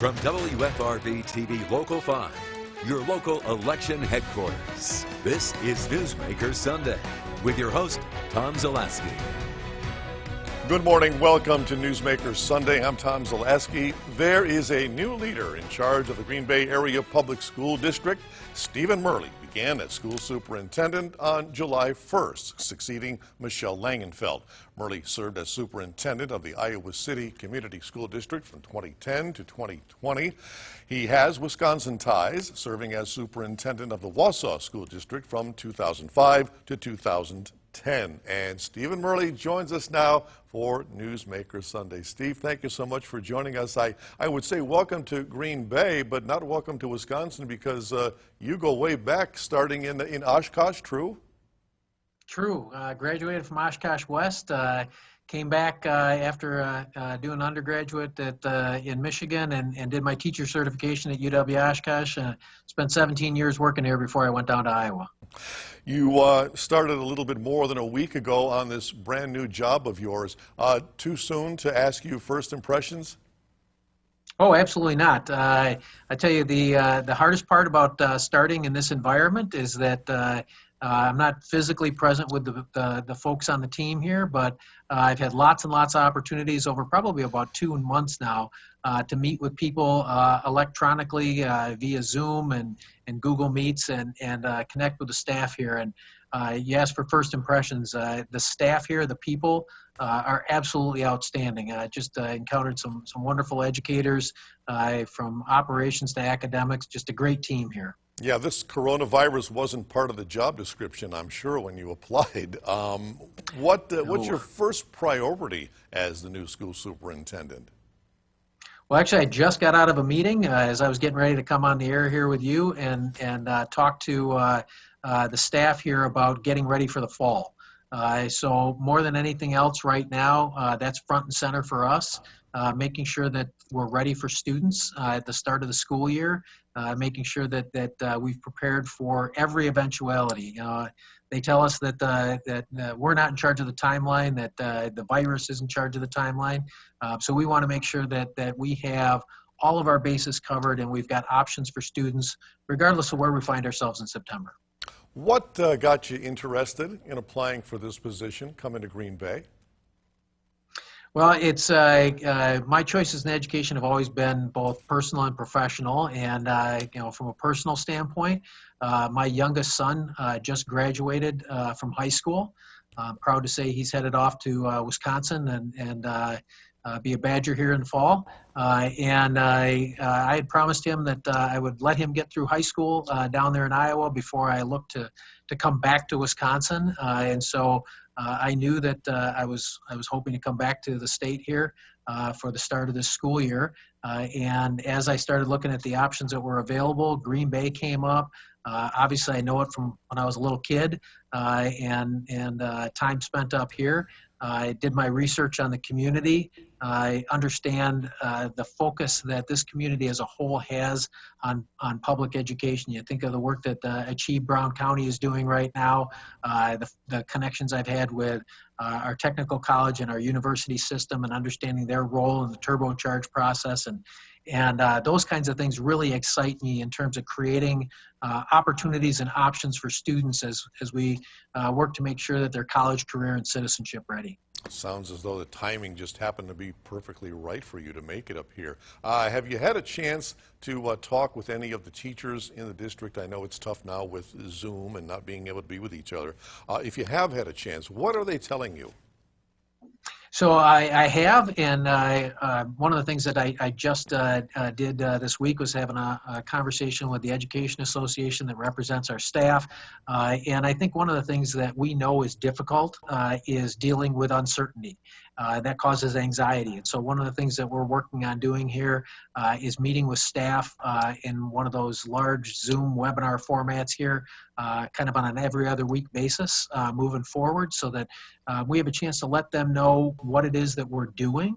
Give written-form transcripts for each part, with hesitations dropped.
From WFRB TV Local 5, your local election headquarters, this is Newsmaker Sunday with your host, Tom Zaleski. Good morning. Welcome to Newsmaker Sunday. I'm Tom Zaleski. There is a new leader in charge of the Green Bay Area Public School District. Stephen Murley began as school superintendent on July 1st, succeeding Michelle Langenfeld. Murley served as superintendent of the Iowa City Community School District from 2010 to 2020. He has Wisconsin ties, serving as superintendent of the Wausau School District from 2005 to 2010. And Stephen Murley joins us now for Newsmaker Sunday. Steve, thank you so much for joining us. I would say welcome to Green Bay, but not welcome to Wisconsin because you go way back, starting in Oshkosh, true? True. Graduated from Oshkosh West. Came back after doing undergraduate in Michigan and did my teacher certification at UW Oshkosh. Spent 17 years working here before I went down to Iowa. You started a little bit more than a week ago on this brand new job of yours. Too soon to ask you first impressions? Oh, absolutely not. I tell you, the hardest part about starting in this environment is that I'm not physically present with the folks on the team here, but I've had lots and lots of opportunities over probably about 2 months now to meet with people electronically via Zoom and Google Meets and connect with the staff here. And you asked for first impressions. The staff here, the people, are absolutely outstanding. I just encountered some wonderful educators from operations to academics, just a great team here. Yeah, this coronavirus wasn't part of the job description, I'm sure, when you applied. What's your first priority as the new school superintendent? Well, actually, I just got out of a meeting as I was getting ready to come on the air here with you and talk to the staff here about getting ready for the fall. So more than anything else right now, that's front and center for us, making sure that we're ready for students at the start of the school year, making sure that we've prepared for every eventuality. They tell us that we're not in charge of the timeline, that the virus is in charge of the timeline. So we want to make sure that we have all of our bases covered and we've got options for students, regardless of where we find ourselves in September. What got you interested in applying for this position, coming to Green Bay? Well, it's my choices in education have always been both personal and professional. And from a personal standpoint, my youngest son just graduated from high school. I'm proud to say he's headed off to Wisconsin and be a Badger here in the fall. And I had promised him that I would let him get through high school down there in Iowa before I looked to come back to Wisconsin. And so I knew that I was hoping to come back to the state here for the start of this school year. And as I started looking at the options that were available, Green Bay came up. Obviously, I know it from when I was a little kid and time spent up here. I did my research on the community. I understand the focus that this community as a whole has on public education. You think of the work that Achieve Brown County is doing right now, the connections I've had with our technical college and our university system and understanding their role in the turbocharge process. And those kinds of things really excite me in terms of creating opportunities and options for students as we work to make sure that they're college, career, and citizenship ready. Sounds as though the timing just happened to be perfectly right for you to make it up here. Have you had a chance to talk with any of the teachers in the district? I know it's tough now with Zoom and not being able to be with each other. If you have had a chance, what are they telling you? So I have, and one of the things that I just did this week was having a conversation with the Education Association that represents our staff. And I think one of the things that we know is difficult is dealing with uncertainty. That causes anxiety. And so one of the things that we're working on doing here is meeting with staff in one of those large Zoom webinar formats here, kind of on an every other week basis moving forward so that we have a chance to let them know what it is that we're doing,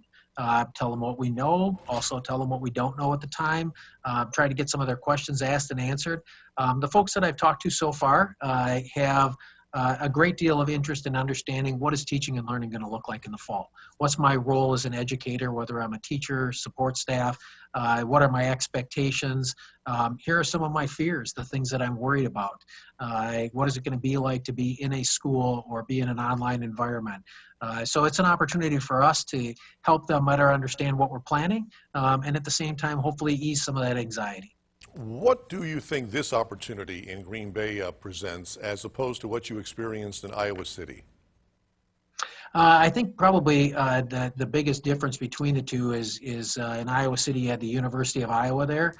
tell them what we know, also tell them what we don't know at the time, try to get some of their questions asked and answered. The folks that I've talked to so far have a great deal of interest in understanding what is teaching and learning going to look like in the fall. What's my role as an educator, whether I'm a teacher, support staff, what are my expectations? Here are some of my fears, the things that I'm worried about. What is it going to be like to be in a school or be in an online environment? So it's an opportunity for us to help them better understand what we're planning, and at the same time, hopefully ease some of that anxiety. What do you think this opportunity in Green Bay presents as opposed to what you experienced in Iowa City? I think probably the biggest difference between the two is in Iowa City you had the University of Iowa there,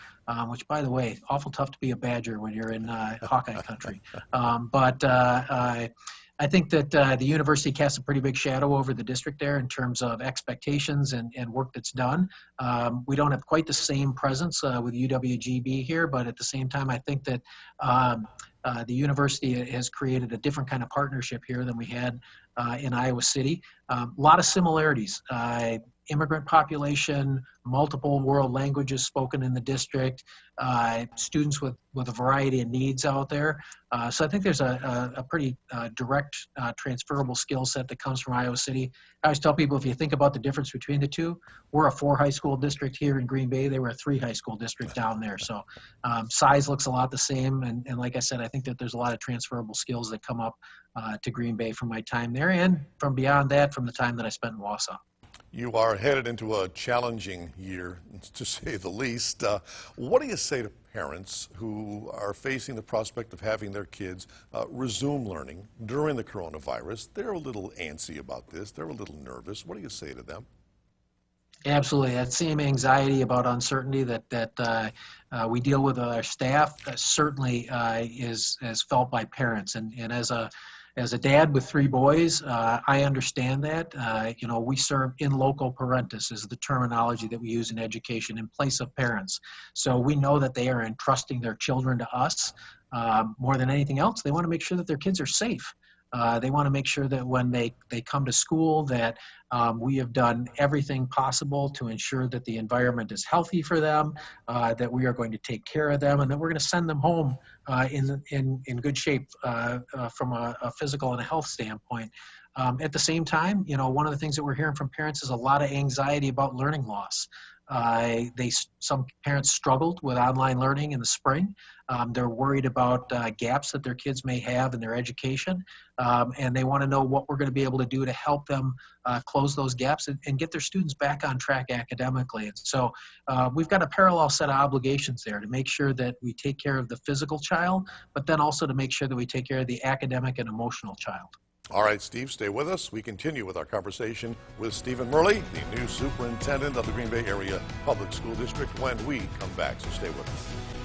which, by the way, awful tough to be a Badger when you're in Hawkeye country. I think that the university casts a pretty big shadow over the district there in terms of expectations and work that's done. We don't have quite the same presence with UWGB here, but at the same time, I think that the university has created a different kind of partnership here than we had in Iowa City. A lot of similarities. Immigrant population, multiple world languages spoken in the district, students with a variety of needs out there. So I think there's a pretty direct transferable skill set that comes from Iowa City. I always tell people, if you think about the difference between the two, we're a 4 high school district here in Green Bay. They were a 3 high school district down there. So size looks a lot the same. And like I said, I think that there's a lot of transferable skills that come up to Green Bay from my time there and from beyond that, from the time that I spent in Wausau. You are headed into a challenging year, to say the least. What do you say to parents who are facing the prospect of having their kids resume learning during the coronavirus? They're a little antsy about this. They're a little nervous. What do you say to them? Absolutely. That same anxiety about uncertainty that we deal with our staff certainly is felt by parents. And as a dad with 3 boys, I understand that. We serve in loco parentis is the terminology that we use in education, in place of parents. So we know that they are entrusting their children to us. More than anything else, they want to make sure that their kids are safe. They want to make sure that when they come to school that we have done everything possible to ensure that the environment is healthy for them, that we are going to take care of them, and that we're going to send them home in good shape from a physical and a health standpoint. At the same time, one of the things that we're hearing from parents is a lot of anxiety about learning loss. Some parents struggled with online learning in the spring. They're worried about gaps that their kids may have in their education, and they want to know what we're going to be able to do to help them close those gaps and get their students back on track academically. And so we've got a parallel set of obligations there to make sure that we take care of the physical child, but then also to make sure that we take care of the academic and emotional child. All right, Steve, stay with us. We continue with our conversation with Stephen Murley, the new superintendent of the Green Bay Area Public School District, when we come back, so stay with us.